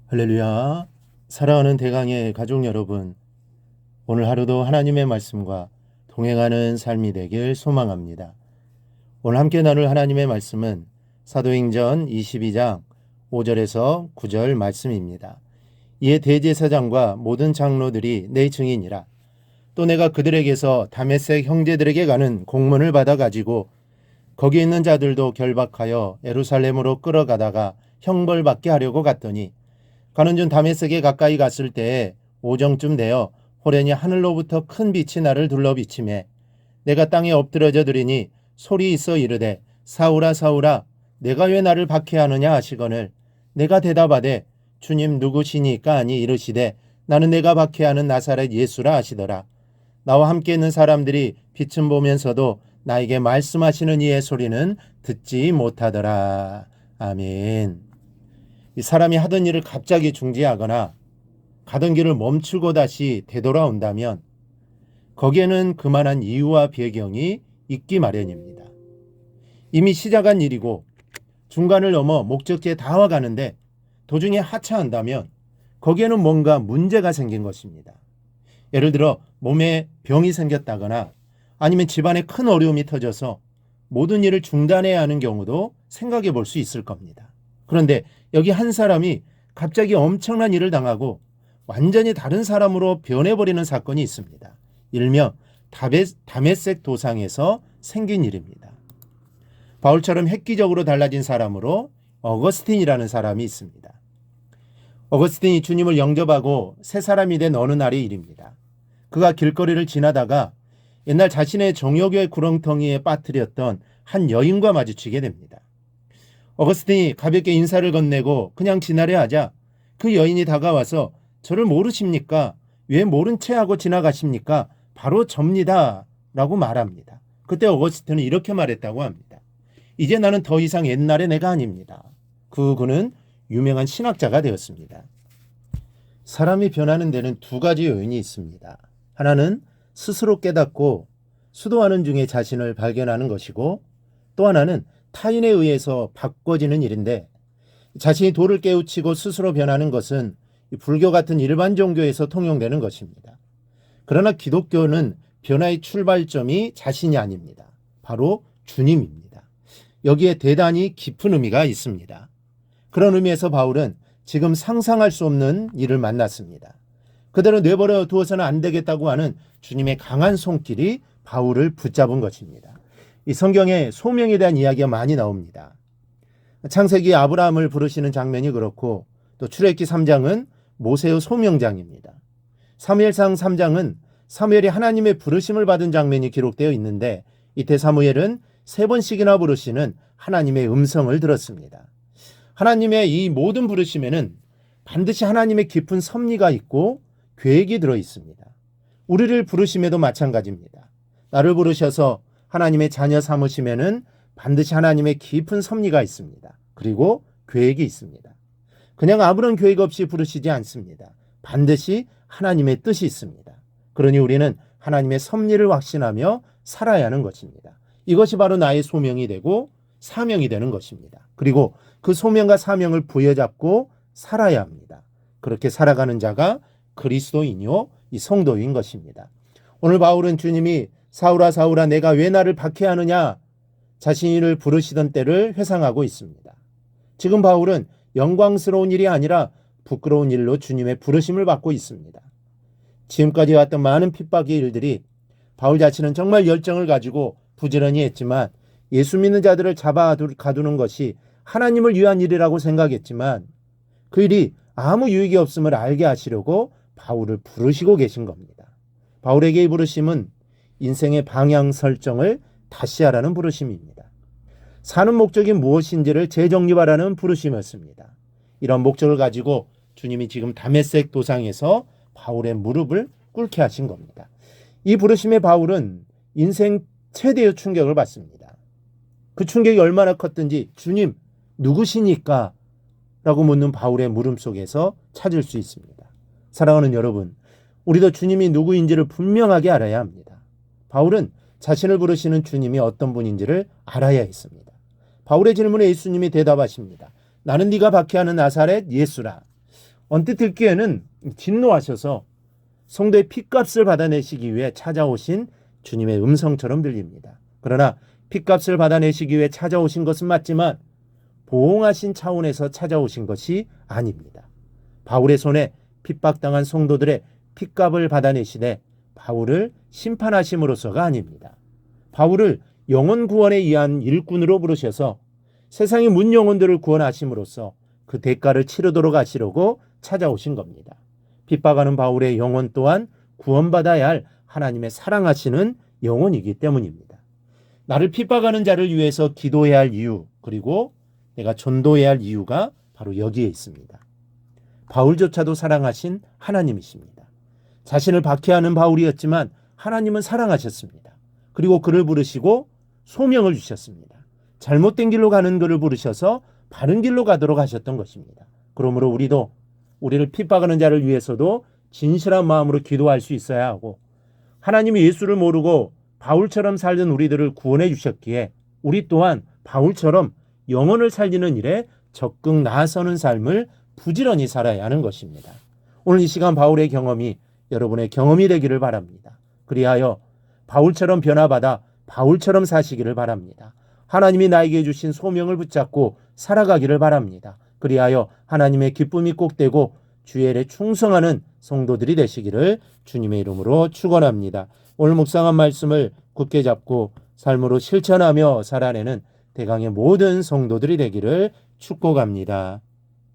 할렐루야. 사랑하는 대강의 가족 여러분, 오늘 하루도 하나님의 말씀과 동행하는 삶이 되길 소망합니다. 오늘 함께 나눌 하나님의 말씀은 사도행전 22장 5절에서 9절 말씀입니다. 이에 대제사장과 모든 장로들이 내 증인이라. 또 내가 그들에게서 다메섹 형제들에게 가는 공문을 받아가지고 거기 있는 자들도 결박하여 예루살렘으로 끌어가다가 형벌받게 하려고 갔더니 가는 중 다메섹에 가까이 갔을 때에 오정쯤 되어 호련히 하늘로부터 큰 빛이 나를 둘러 비치매 내가 땅에 엎드러져 들으니 소리 있어 이르되 사울아 사울아 내가 왜 나를 박해하느냐 하시거늘 내가 대답하되 주님 누구시니까 하니 이르시되 나는 내가 박해하는 나사렛 예수라 하시더라. 나와 함께 있는 사람들이 빛은 보면서도 나에게 말씀하시는 이의 소리는 듣지 못하더라. 아멘. 이 사람이 하던 일을 갑자기 중지하거나 가던 길을 멈추고 다시 되돌아온다면 거기에는 그만한 이유와 배경이 있기 마련입니다. 이미 시작한 일이고 중간을 넘어 목적지에 다가가는데 도중에 하차한다면 거기에는 뭔가 문제가 생긴 것입니다. 예를 들어 몸에 병이 생겼다거나 아니면 집안에 큰 어려움이 터져서 모든 일을 중단해야 하는 경우도 생각해 볼 수 있을 겁니다. 그런데 여기 한 사람이 갑자기 엄청난 일을 당하고 완전히 다른 사람으로 변해버리는 사건이 있습니다. 일명 다메섹 도상에서 생긴 일입니다. 바울처럼 획기적으로 달라진 사람으로 어거스틴이라는 사람이 있습니다. 어거스틴이 주님을 영접하고 새 사람이 된 어느 날의 일입니다. 그가 길거리를 지나다가 옛날 자신의 정욕의 구렁텅이에 빠뜨렸던 한 여인과 마주치게 됩니다. 어거스틴이 가볍게 인사를 건네고 그냥 지나려 하자 그 여인이 다가와서 저를 모르십니까? 왜 모른 채 하고 지나가십니까? 바로 접니다. 라고 말합니다. 그때 어거스틴은 이렇게 말했다고 합니다. 이제 나는 더 이상 옛날의 내가 아닙니다. 그는 유명한 신학자가 되었습니다. 사람이 변하는 데는 두 가지 요인이 있습니다. 하나는 스스로 깨닫고 수도하는 중에 자신을 발견하는 것이고 또 하나는 타인에 의해서 바꿔지는 일인데 자신이 도를 깨우치고 스스로 변하는 것은 불교 같은 일반 종교에서 통용되는 것입니다. 그러나 기독교는 변화의 출발점이 자신이 아닙니다. 바로 주님입니다. 여기에 대단히 깊은 의미가 있습니다. 그런 의미에서 바울은 지금 상상할 수 없는 일을 만났습니다. 그대로 내버려 두어서는 안 되겠다고 하는 주님의 강한 손길이 바울을 붙잡은 것입니다. 이 성경에 소명에 대한 이야기가 많이 나옵니다. 창세기 아브라함을 부르시는 장면이 그렇고 또 출애굽기 3장은 모세의 소명장입니다. 사무엘상 3장은 사무엘이 하나님의 부르심을 받은 장면이 기록되어 있는데 이때 사무엘은 3번씩이나 부르시는 하나님의 음성을 들었습니다. 하나님의 이 모든 부르심에는 반드시 하나님의 깊은 섭리가 있고 계획이 들어 있습니다. 우리를 부르심에도 마찬가지입니다. 나를 부르셔서 하나님의 자녀 삼으심에는 반드시 하나님의 깊은 섭리가 있습니다. 그리고 계획이 있습니다. 그냥 아무런 계획 없이 부르시지 않습니다. 반드시 하나님의 뜻이 있습니다. 그러니 우리는 하나님의 섭리를 확신하며 살아야 하는 것입니다. 이것이 바로 나의 소명이 되고 사명이 되는 것입니다. 그리고 그 소명과 사명을 부여잡고 살아야 합니다. 그렇게 살아가는 자가 그리스도인이요 이 성도인 것입니다. 오늘 바울은 주님이 사울아 사울아 내가 왜 나를 박해하느냐 자신을 부르시던 때를 회상하고 있습니다. 지금 바울은 영광스러운 일이 아니라 부끄러운 일로 주님의 부르심을 받고 있습니다. 지금까지 왔던 많은 핍박의 일들이 바울 자신은 정말 열정을 가지고 부지런히 했지만 예수 믿는 자들을 잡아 가두는 것이 하나님을 위한 일이라고 생각했지만 그 일이 아무 유익이 없음을 알게 하시려고 바울을 부르시고 계신 겁니다. 바울에게 이 부르심은 인생의 방향 설정을 다시 하라는 부르심입니다. 사는 목적이 무엇인지를 재정립하라는 부르심이었습니다. 이런 목적을 가지고 주님이 지금 다메섹 도상에서 바울의 무릎을 꿇게 하신 겁니다. 이 부르심에 바울은 인생 최대의 충격을 받습니다. 그 충격이 얼마나 컸든지 주님 누구시니까? 라고 묻는 바울의 물음 속에서 찾을 수 있습니다. 사랑하는 여러분, 우리도 주님이 누구인지를 분명하게 알아야 합니다. 바울은 자신을 부르시는 주님이 어떤 분인지를 알아야 했습니다. 바울의 질문에 예수님이 대답하십니다. 나는 네가 박해하는 나사렛 예수라. 언뜻 듣기에는 진노하셔서 성도의 핏값을 받아내시기 위해 찾아오신 주님의 음성처럼 들립니다. 그러나 핏값을 받아내시기 위해 찾아오신 것은 맞지만 보응하신 차원에서 찾아오신 것이 아닙니다. 바울의 손에 핍박당한 성도들의 핏값을 받아내시되 바울을 심판하심으로서가 아닙니다. 바울을 영혼 구원에 의한 일꾼으로 부르셔서 세상의 문 영혼들을 구원하심으로써 그 대가를 치르도록 하시려고 찾아오신 겁니다. 핍박하는 바울의 영혼 또한 구원받아야 할 하나님의 사랑하시는 영혼이기 때문입니다. 나를 핍박하는 자를 위해서 기도해야 할 이유, 그리고 내가 전도해야 할 이유가 바로 여기에 있습니다. 바울조차도 사랑하신 하나님이십니다. 자신을 박해하는 바울이었지만 하나님은 사랑하셨습니다. 그리고 그를 부르시고 소명을 주셨습니다. 잘못된 길로 가는 그를 부르셔서 바른 길로 가도록 하셨던 것입니다. 그러므로 우리도 우리를 핍박하는 자를 위해서도 진실한 마음으로 기도할 수 있어야 하고, 하나님이 예수를 모르고 바울처럼 살던 우리들을 구원해 주셨기에 우리 또한 바울처럼 영혼을 살리는 일에 적극 나서는 삶을 부지런히 살아야 하는 것입니다. 오늘 이 시간 바울의 경험이 여러분의 경험이 되기를 바랍니다. 그리하여 바울처럼 변화받아 바울처럼 사시기를 바랍니다. 하나님이 나에게 주신 소명을 붙잡고 살아가기를 바랍니다. 그리하여 하나님의 기쁨이 꼭 되고 주의 일에 충성하는 성도들이 되시기를 주님의 이름으로 축원합니다. 오늘 묵상한 말씀을 굳게 잡고 삶으로 실천하며 살아내는 대강의 모든 성도들이 되기를 축복합니다.